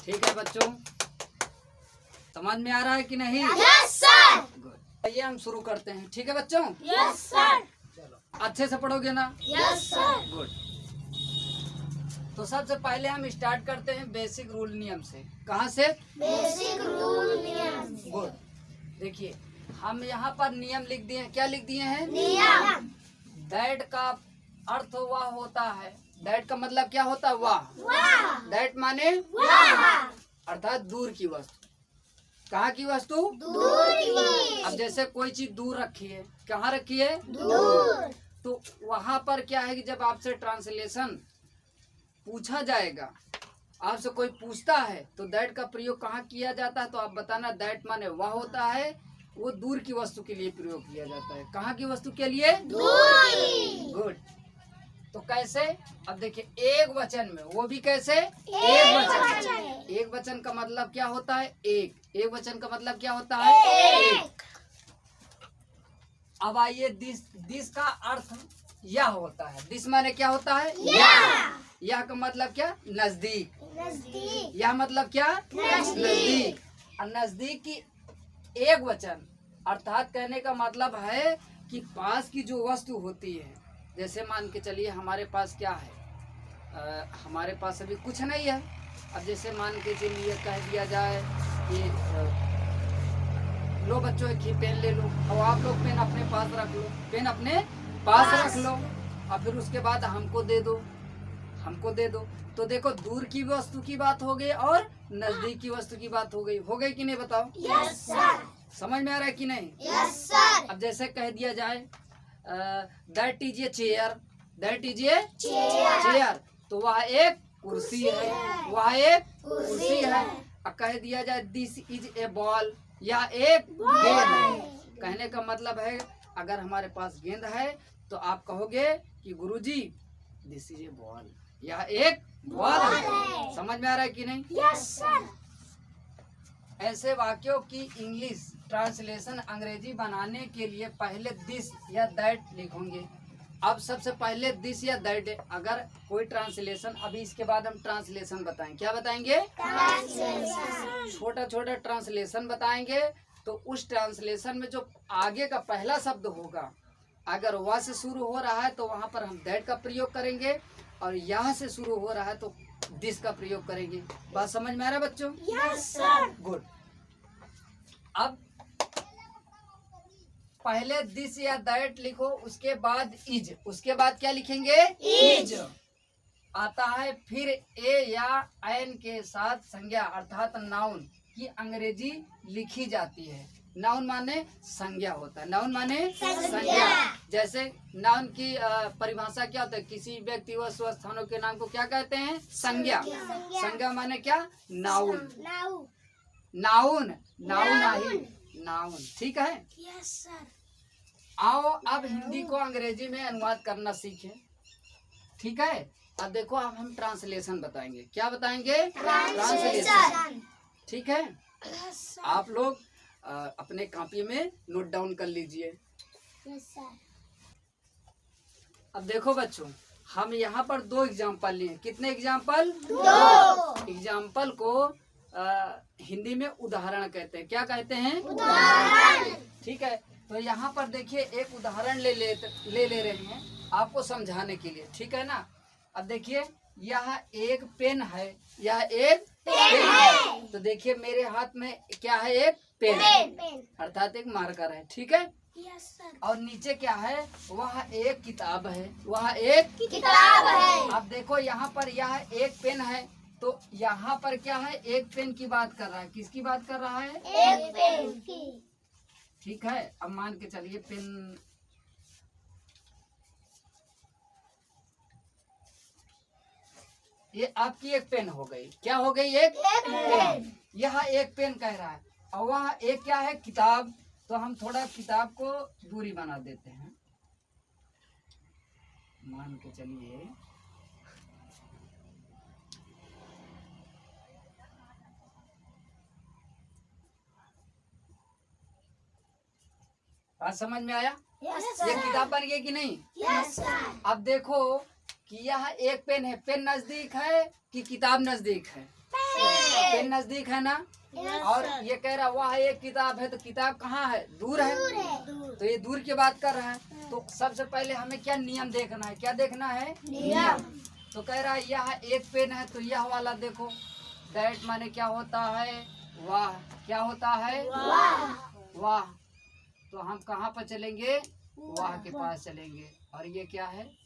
ठीक है बच्चों, समझ में आ रहा है कि नहीं? Yes sir. गुड। आइए हम शुरू करते हैं। ठीक है बच्चों? Yes sir. चलो, अच्छे से पढ़ोगे ना? Yes sir. गुड। तो सबसे पहले हम स्टार्ट करते हैं बेसिक रूल नियम से। कहाँ से? बेसिक रूल नियम। गुड। देखिए, हम यहाँ पर नियम लिख दिए हैं। क्या लिख दिए हैं? नियम। दैट का अर्थ वह होता है। दैट का मतलब क्या होता है? वह। वाह। दैट माने वाह। अर्थात दूर की वस्तु। कहाँ की वस्तु? दूर की। अब जैसे कोई चीज दूर रखी है, कहाँ रखी है? दूर। तो वहां पर क्या है कि जब आपसे ट्रांसलेशन पूछा जाएगा, आपसे कोई पूछता है, तो दैट का प्रयोग कहाँ किया जाता है? तो आप बताना दैट माने वह होता है, वो दूर की वस्तु के लिए प्रयोग किया जाता है। कहाँ की वस्तु के लिए? दूर की। गुड। तो कैसे? अब देखिए, एक वचन में, वो भी कैसे? एक वचन। वचन। एक वचन का मतलब क्या होता है? एक वचन का मतलब क्या होता है? एक। अब आइए, दिस का अर्थ यह होता है। दिस माने क्या होता है? यह। यह का मतलब क्या? नजदीक। नजदीक। यह मतलब क्या? नजदीक। और नजदीक की एक वचन अर्थात कहने का मतलब है कि पास की जो वस्तु होती है, जैसे मान के चलिए हमारे पास क्या है, हमारे पास अभी कुछ नहीं है। अब जैसे मान के चलिए कह दिया जाए कि लो बच्चों एक ही पेन ले लो, और आप लोग पेन अपने पास रख लो, पेन अपने पास रख लो, और फिर उसके बाद हमको दे दो, हमको दे दो। तो देखो, दूर की वस्तु की बात हो गई और नजदीक की वस्तु की बात हो गई कि नहीं? बताओ। Yes sir. समझ में आ रहा है कि नहीं? Yes sir. अब जैसे कह दिया जाए that is a chair, that is a chair, तो वह एक कुर्सी है, वह एक कुर्सी है। और कह दिया जाए दिस इज ए बॉल, यह एक गेंद है। कहने का मतलब है, अगर हमारे पास गेंद है तो आप कहोगे कि गुरुजी दिस इज ए बॉल, यह एक बॉल है। समझ में आ रहा है कि नहीं? Yes sir. ऐसे वाक्यों की इंग्लिश ट्रांसलेशन अंग्रेजी बनाने के लिए पहले दिस या दैट लिखोगे। अब सबसे पहले दिस या दैट, अगर कोई ट्रांसलेशन, अभी इसके बाद हम ट्रांसलेशन बताएंगे। क्या बताएंगे? छोटा छोटा ट्रांसलेशन बताएंगे। तो उस ट्रांसलेशन में जो आगे का पहला शब्द होगा, अगर वह से शुरू हो रहा है तो वहां पर हम दैट का प्रयोग करेंगे, और यहाँ से शुरू हो रहा है तो दिस का प्रयोग करेंगे। बात समझ में आ रहा है बच्चों? Yes sir. गुड। अब पहले दिस या दैट लिखो, उसके बाद इज, उसके बाद क्या लिखेंगे? इज। आता है। फिर ए या एन के साथ संज्ञा अर्थात नाउन की अंग्रेजी लिखी जाती है। नाउन माने संज्ञा होता है। नाउन माने संज्ञा। जैसे नाउन की परिभाषा क्या होता है? किसी व्यक्ति व स्थानों के नाम को क्या कहते हैं? संज्ञा। संज्ञा माने क्या? नाउन। Noun noun noun. ठीक है? Yes sir. आओ अब हिंदी को अंग्रेजी में अनुवाद करना सीखें। ठीक है? अब देखो, अब हम ट्रांसलेशन बताएंगे। क्या बताएंगे? ट्रांसलेशन। ठीक है? आप लोग अपने कॉपी में नोट डाउन कर लीजिए। Yes sir. अब देखो बच्चों, हम यहाँ पर 2 एग्जाम्पल लिए। कितने एग्जाम्पल? 2। एग्जाम्पल को हिंदी में उदाहरण कहते हैं। क्या कहते हैं? उदाहरण। ठीक है? तो यहाँ पर देखिए, एक उदाहरण ले रहे हैं आपको समझाने के लिए। ठीक है ना? अब देखिए, यह एक पेन है, यह एक पेन है। तो देखिए मेरे हाथ में क्या है? एक पेन, अर्थात एक मार्कर है। ठीक है? Yes sir. और नीचे क्या है? वह एक किताब है, वह एक किताब है। अब देखो, यहाँ पर यह एक पेन है, तो यहाँ पर क्या है? एक पेन की बात कर रहा है। किसकी बात कर रहा है? एक पेन की। ठीक है? अब मान के चलिए पेन, ये आपकी एक पेन हो गई। क्या हो गई? एक पेन। यह एक पेन कह रहा है, और वह एक क्या है? किताब। तो हम थोड़ा किताब को दूरी बना देते हैं। मान के चलिए बात समझ में आया? यस ये सर। किताब बन गई कि नहीं? Yes sir. अब देखो कि यह एक पेन है। पेन नजदीक है कि किताब नजदीक है? पेन नजदीक है ना। और ये कह रहा वह एक किताब है, तो किताब कहाँ है? दूर है। तो ये दूर की बात कर रहा है। तो सबसे पहले हमें क्या नियम देखना है? क्या देखना है? नियम। तो कह रहा है यह एक पेन है, तो यह वाला देखो, दैट माने क्या होता है? वाह। क्या होता है? वाह। तो हम कहाँ पर चलेंगे? वाह के पास चलेंगे। और ये क्या है?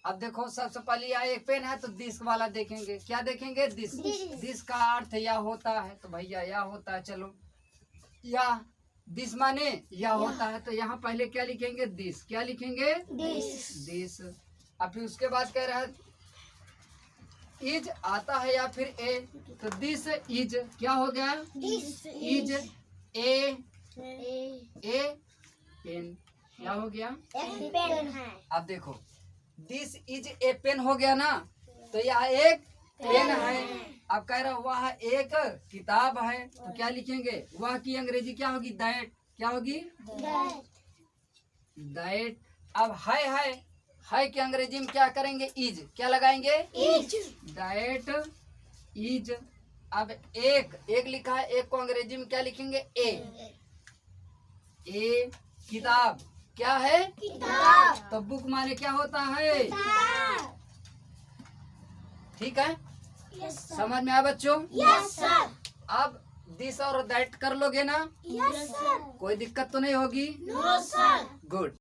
अब देखो सबसे पहले यह एक पेन है, तो दिस वाला देखेंगे। क्या देखेंगे? दिस। दिस का अर्थ यह होता है, तो भैया यह होता है। चलो या दिस माने यह होता है, तो यहाँ पहले क्या लिखेंगे? दिस। क्या लिखेंगे? दिस। अब फिर उसके बाद कह रहा है इज आता है या फिर ए, तो दिस इज क्या हो गया? Is a pen. क्या हो गया? अब देखो दिस इज ए पेन हो गया ना, तो यह एक पेन है। अब कह रहा वह एक किताब है, तो क्या लिखेंगे? वह की अंग्रेजी क्या होगी? दैट। क्या होगी? दैट। अब है की अंग्रेजी में क्या करेंगे? इज। क्या लगाएंगे? That is. अब एक लिखा है, एक को अंग्रेजी में क्या लिखेंगे? ए किताब। क्या है? तो बुक माने क्या होता है? ठीक है, समझ में आया बच्चों? अब दिस और दैट कर लोगे ना? कोई दिक्कत तो नहीं होगी? गुड।